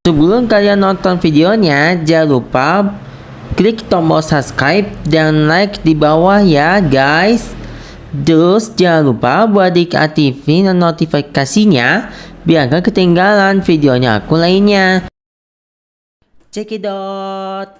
Sebelum kalian nonton videonya, jangan lupa klik tombol subscribe dan like di bawah ya guys. Terus jangan lupa buat diaktifin notifikasinya biar gak ketinggalan videonya aku lainnya. Cekidot.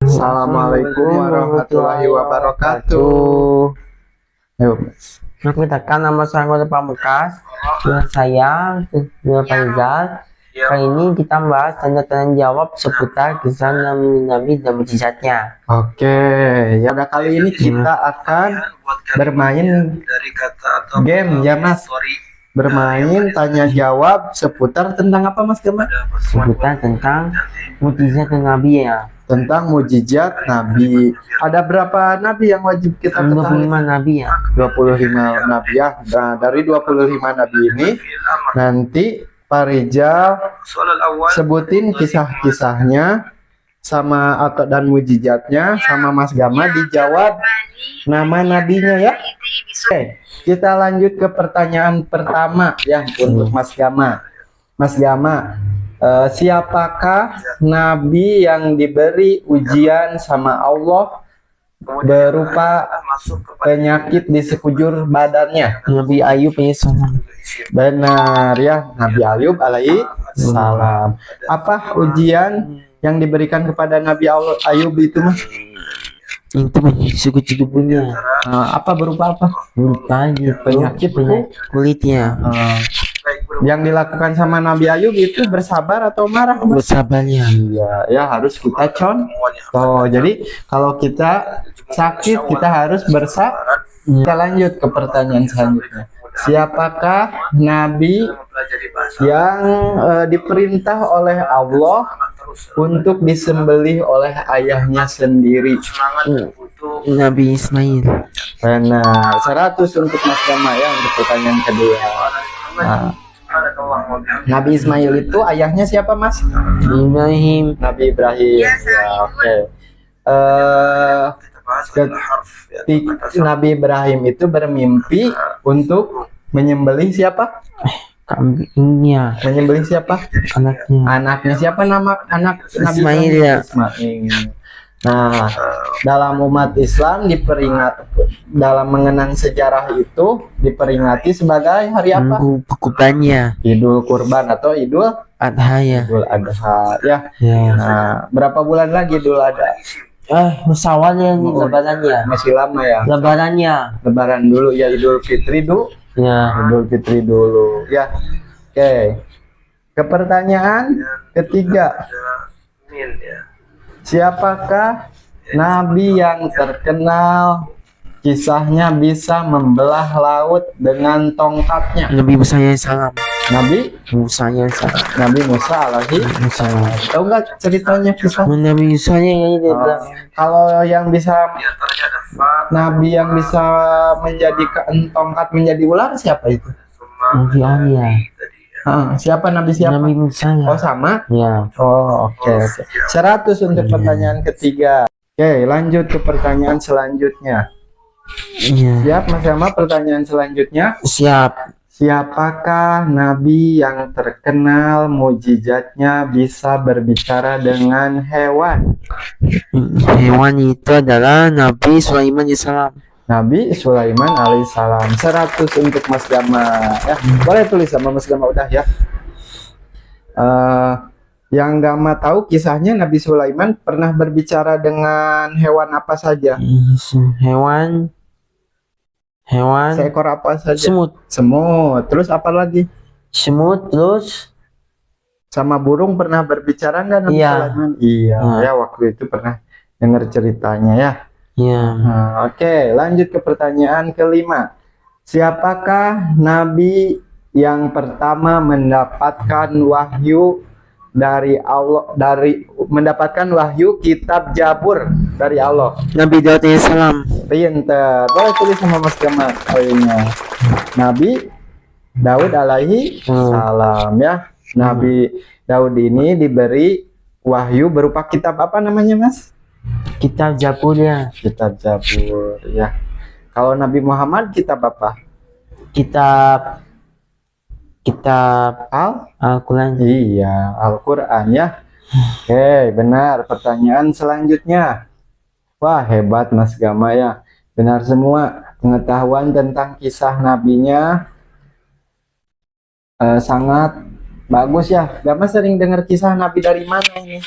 Assalamualaikum warahmatullahi wabarakatuh. Ayo, Mas. Perkenalkan nama saya Anggota Pamungkas. Dengan saya Faizal. Kali ini kita membahas tanya-tanya jawab seputar kisah Nabi dan mujizatnya. Oke, ya pada kali ini kita akan bermain game ya Mas. Bermain tanya jawab seputar tentang apa Mas Gema? Seputar tentang mujizat Nabi ya. Tentang mujizat Nabi. Ada berapa Nabi yang wajib kita ketahui? 25 Nabi ya. 25 Nabi ya. Nah, dari 25 Nabi ini nanti Pak Rizal sebutin kisah-kisahnya sama atau dan mujizatnya, sama Mas Gama dijawab nama nabinya ya. Oke, kita lanjut ke pertanyaan pertama ya untuk Mas Gama. Mas Gama, siapakah nabi yang diberi ujian sama Allah berupa penyakit di sekujur badannya? Nabi Ayub ya salam. Benar ya, Nabi Ayub alaihi salam. Apa ujian yang diberikan kepada Nabi Ayub itu Mas? Itu suku-suku punya. Apa berupa apa? Berupa penyakit kulitnya. Yang dilakukan sama Nabi Ayub itu bersabar atau marah Mas? Bersabarnya. Iya, ya harus kita contoh. Jadi kalau kita sakit kita harus bersabar. Kita lanjut ke pertanyaan selanjutnya. Siapakah nabi yang diperintah oleh Allah untuk disembelih oleh ayahnya sendiri? Nabi Ismail. Benar, 100 untuk Mas Gama ya untuk pertanyaan kedua. Nah, Nabi Ismail itu ayahnya siapa Mas? Ibrahim. Nabi Ibrahim. Ya, oke. Nabi Ibrahim itu bermimpi untuk menyembelih siapa? Kambingnya. Menyembelih siapa? Anaknya. Anaknya siapa nama anak Nabi Ismail Ibrahim? ya. Ismail. Nah, dalam umat Islam dalam mengenang sejarah itu diperingati sebagai hari apa? Kurbannya. Idul Kurban atau Idul Adha ya. Idul Adha ya. Ya. Nah, berapa bulan lagi Idul Adha? Musawalnya nih lebarannya. Masih lama ya. Lebarannya. Lebaran dulu ya, Idul Fitri dulu. Ya. Idul Fitri dulu ya. Oke. Ke pertanyaan ketiga. Siapakah nabi yang terkenal kisahnya bisa membelah laut dengan tongkatnya? Nabi Musa ya salam. Nabi Musa ya salam. Nabi Musa alaihi Salam. tahu nggak ceritanya kisah? Nabi Musa ya Kalau yang bisa nabi yang bisa menjadikan tongkat menjadi ular siapa itu? Nabi Arya. Siapa nabi siapa? Nabi Musa ya. Oh sama? Ya. Oh oke. 100 untuk pertanyaan ketiga. Oke, lanjut ke pertanyaan selanjutnya. Iya. Siap Mas Yama, pertanyaan selanjutnya. Siap. Siapakah nabi yang terkenal mujizatnya bisa berbicara dengan hewan? Hewan itu adalah Nabi Sulaiman ya salam. Nabi Sulaiman alaihissalam. 100 untuk Mas Gama ya. Boleh tulis sama Mas Gama udah ya. Yang Gama tahu kisahnya Nabi Sulaiman pernah berbicara dengan hewan apa saja? Hewan Seekor apa saja? semut. Terus apa lagi? Semut terus Sama burung pernah berbicara nggak Nabi Iya. Sulaiman? Iya, ya waktu itu pernah dengar ceritanya ya. ya. Oke, lanjut ke pertanyaan kelima. Siapakah nabi yang pertama mendapatkan wahyu dari Allah, mendapatkan wahyu kitab Jabur dari Allah? Nabi Daud ya salam. Pinter. Boleh tulis sama Mas Gama poinnya. Nabi Daud alaihi salam ya. Nabi Daud ini diberi wahyu berupa kitab apa namanya Mas? Kitab Jabur ya. Kitab Jabur ya. Kalau Nabi Muhammad kitab apa? Kitab kitab Al Al-Quran. Iya, Al-Quran ya. Oke, benar. Pertanyaan selanjutnya. Wah, hebat Mas Gama ya. Benar semua. Pengetahuan tentang kisah nabinya sangat bagus ya. Gama sering dengar kisah nabi dari mana ini?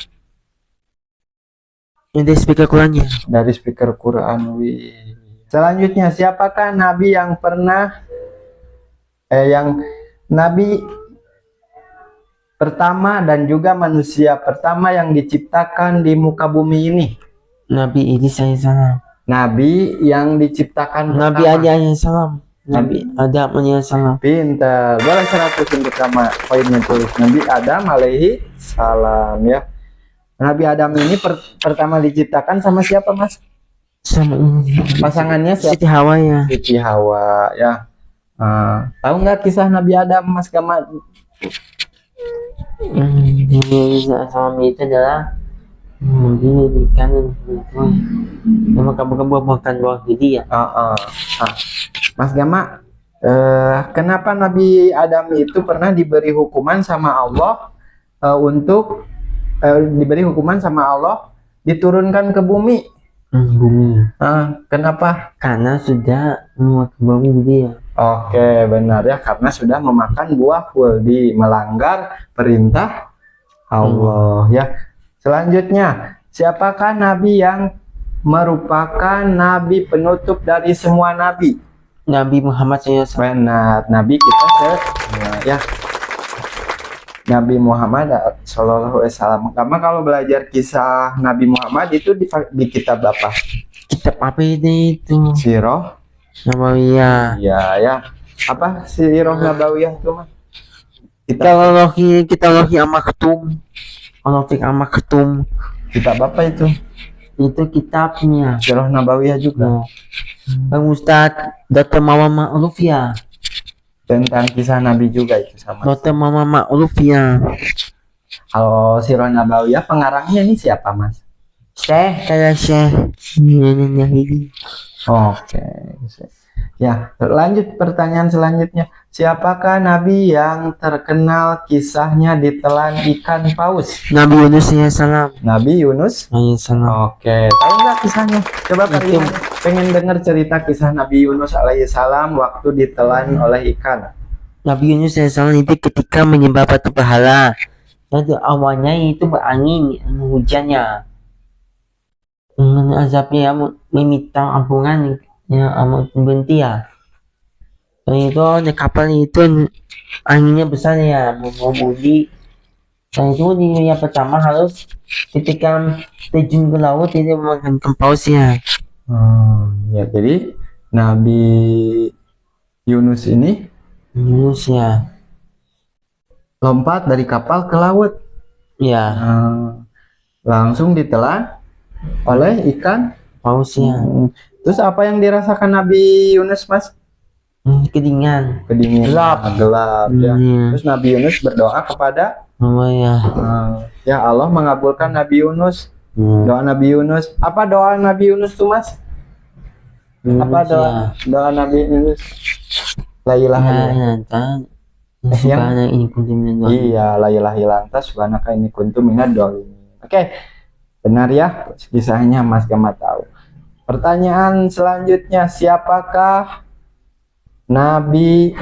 Ini speaker Qurannya. Dari speaker Quran. Wih. Selanjutnya, siapakah nabi yang pernah yang nabi pertama dan juga manusia pertama yang diciptakan di muka bumi ini? Nabi Idris alaihissalam. Nabi yang diciptakan Nabi pertama. Adam alaihissalam. Nabi Adam alaihissalam. Pintar. Boleh 100 untuk sama poinnya tulis. Nabi Adam alaihi salam ya. Nabi Adam ini pertama diciptakan sama siapa, Mas? Sama ini. Pasangannya siapa? Siti Hawa ya. Siti Hawa ya. Tahu nggak kisah Nabi Adam, Mas Gama? Nabi Idris alaihissalam itu adalah mungkin ikan itu. Nama kamu bukan buah gede ya. Mas Gama, kenapa Nabi Adam itu pernah diberi hukuman sama Allah diberi hukuman sama Allah diturunkan ke bumi? Bumi. Kenapa? Karena sudah membuat bumi gede ya. Oke, benar ya, karena sudah memakan buah kuldi, melanggar perintah Allah ya. Selanjutnya, siapakah nabi yang merupakan nabi penutup dari semua nabi? Nabi Muhammad SAW. Benar, nabi kita ya. Nabi Muhammad Shallallahu Alaihi Wasallam. Karena kalau belajar kisah Nabi Muhammad itu di kitab apa? Kitab apa itu? Sirah Nabawiyah. Iya ya. Apa Sirah Nabawiyah itu mah? Kita logi Amaktum. Amaktum. Kitab apa itu? Itu kitabnya. Sirah Nabawiyah juga. Bang Ustadz Dr. Mama Ma'ruf ya. Tentang kisah Nabi juga itu sama. Dr. Mama Ma'ruf ya. Kalau Sirah Nabawiyah pengarangnya ini siapa, Mas? Kayak Syekh. Ini. Oke. Ya, lanjut pertanyaan selanjutnya. Siapakah nabi yang terkenal kisahnya ditelan ikan paus? Nabi Yunus alaihissalam. Nabi Yunus alaihissalam. Oke, tahu nggak kisahnya? Coba kalian pengen dengar cerita kisah Nabi Yunus alaihissalam waktu ditelan oleh ikan. Nabi Yunus alaihissalam itu ketika menyembah batu berhala. Itu awalnya itu berangin, hujannya. Azabnya meminta ampunan ya amat berhenti ya. Dan itu kapal itu anginnya besar ya, mau budi. Dan itu yang pertama harus ketika terjun ke laut itu memakan paus ya. Ya, jadi Nabi Yunus ini ya lompat dari kapal ke laut. Ya. Langsung ditelan oleh ikan paus ya. Terus apa yang dirasakan Nabi Yunus, Mas? Kedinginan. Gelap ya. Terus Nabi Yunus berdoa kepada ya Allah mengabulkan Nabi Yunus. Doa Nabi Yunus. Apa doa Nabi Yunus tuh, Mas? Apa doa Nabi Yunus? La ilaha illallah. Iya, la ilaha illallah subhanaka inni kuntu minadz dzalimin. Oke. Benar ya kisahnya, Mas Gama tahu. Pertanyaan selanjutnya, siapakah Nabi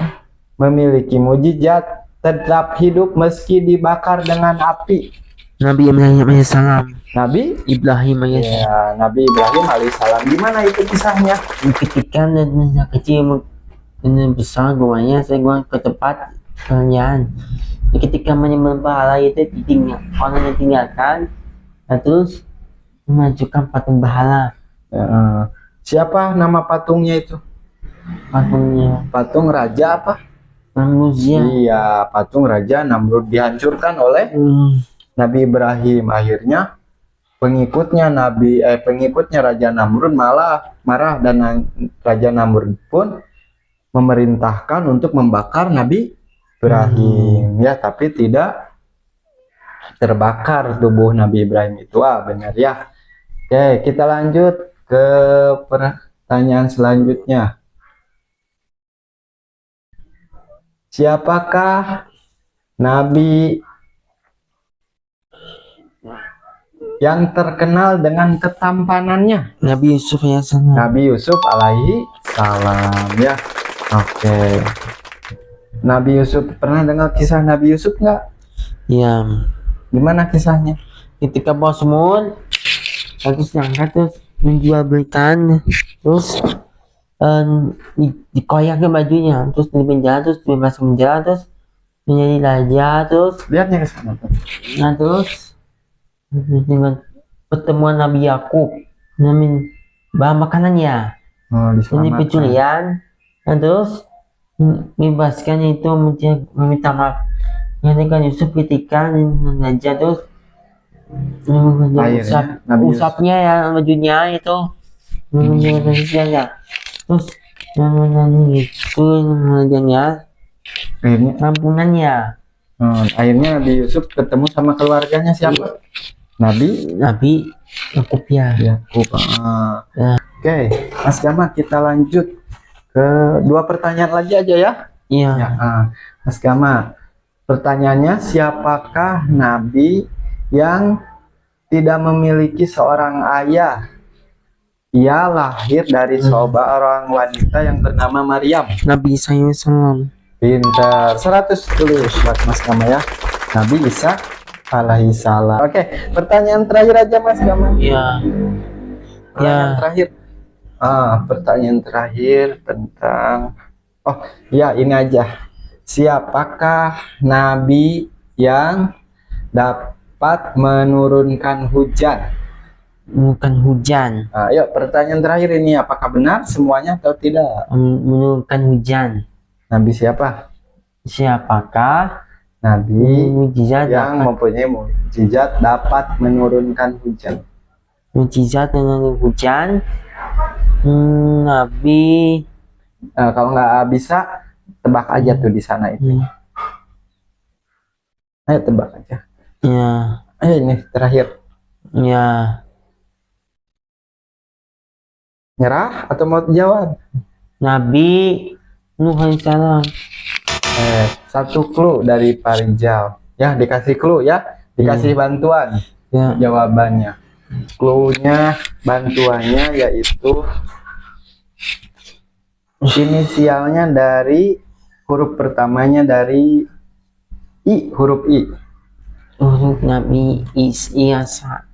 memiliki mujizat tetap hidup meski dibakar dengan api? Nabi Ibrahim alaihissalam. Nabi Ibrahim alaihissalam. Ya, Nabi Ibrahim alaihissalam. Gimana itu kisahnya? Ketika kecil besar guanya, saya ke tempat kerjaan. Ketika menyembah berhala itu orang yang tinggalkan, terus memajukan patung berhala. Siapa nama patungnya itu? Patung Raja apa? Namrud. Iya, patung Raja Namrud dihancurkan oleh Nabi Ibrahim. Akhirnya pengikutnya Raja Namrud malah marah, dan Raja Namrud pun memerintahkan untuk membakar Nabi Ibrahim. Ya, tapi tidak terbakar tubuh Nabi Ibrahim itu. Benar ya. Oke, kita lanjut ke pertanyaan selanjutnya. Siapakah nabi yang terkenal dengan ketampanannya? Nabi Yusuf ya sana. Nabi Yusuf alaihi salam ya. Oke. Nabi Yusuf, pernah dengar kisah Nabi Yusuf nggak? Iya. Gimana kisahnya? Ketika bos Mun terus diangkat terus menjual belikan terus dikoyak ke bajunya terus di penjara terus bebas penjara terus menjadi raja terus Lihatnya ke sana. nah terus dengan pertemuan Nabi Yakub namin bahan makanannya Oh, ini diselamatkan. pencurian dan terus bebaskan itu meminta maaf menghentikan Yusuf ketika raja terus Akhirnya Nabi Yusuf. usapnya ya bajunya itu ya terus itu rajanya Akhirnya, ampunannya akhirnya Nabi Yusuf ketemu sama keluarganya siapa? Nabi Yakub ya. Yakub. Ya. Oke, Mas Gama, kita lanjut ke 2 pertanyaan lagi aja ya. Iya. Ya, Mas Gama, pertanyaannya, siapakah nabi yang tidak memiliki seorang ayah? Ia lahir dari seorang wanita yang bernama Maryam. Nabi Isa salam. Pintar, 110 buat Mas Gama ya. Nabi Isa alaihi salam. Oke, pertanyaan terakhir aja Mas Gama. Iya. Pertanyaan Ya. terakhir. Pertanyaan terakhir tentang ya ini aja. Siapakah nabi yang dapat menurunkan hujan? Bukan hujan, Ayo, pertanyaan terakhir ini, apakah benar semuanya atau tidak? menurunkan hujan. Nabi siapa? Siapakah Nabi mujizat yang dapat mempunyai mukjizat dapat menurunkan hujan. mujizat dengan hujan? Nabi Kalau nggak bisa, tebak aja tuh di sana itu. Ayo tebak aja. ya Ayo ini terakhir. ya Nyerah atau mau jawab? Nabi Nuh alaihissalam. Satu clue dari Pak Rijal. Ya, dikasih clue ya. Dikasih bantuan Ya. jawabannya. Clue-nya, bantuannya yaitu inisialnya dari huruf pertamanya dari I, huruf I. Nabi Ilyasa.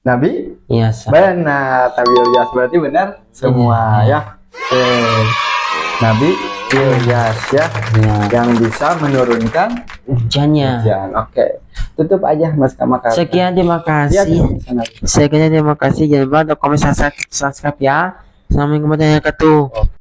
Nabi? Ilyasa. Benar, Nabi Ilyas berarti benar semua ya. Oke. Nabi Ilyas ya, yang bisa menurunkan Hujannya. hujan. Oke. Tutup aja Mas Kama. Sekian, terima Lihat kasih. di sana. Sekian, terima kasih. Jangan lupa untuk komen, subscribe ya. Assalamualaikum warahmatullahi wabarakatuh. Oke.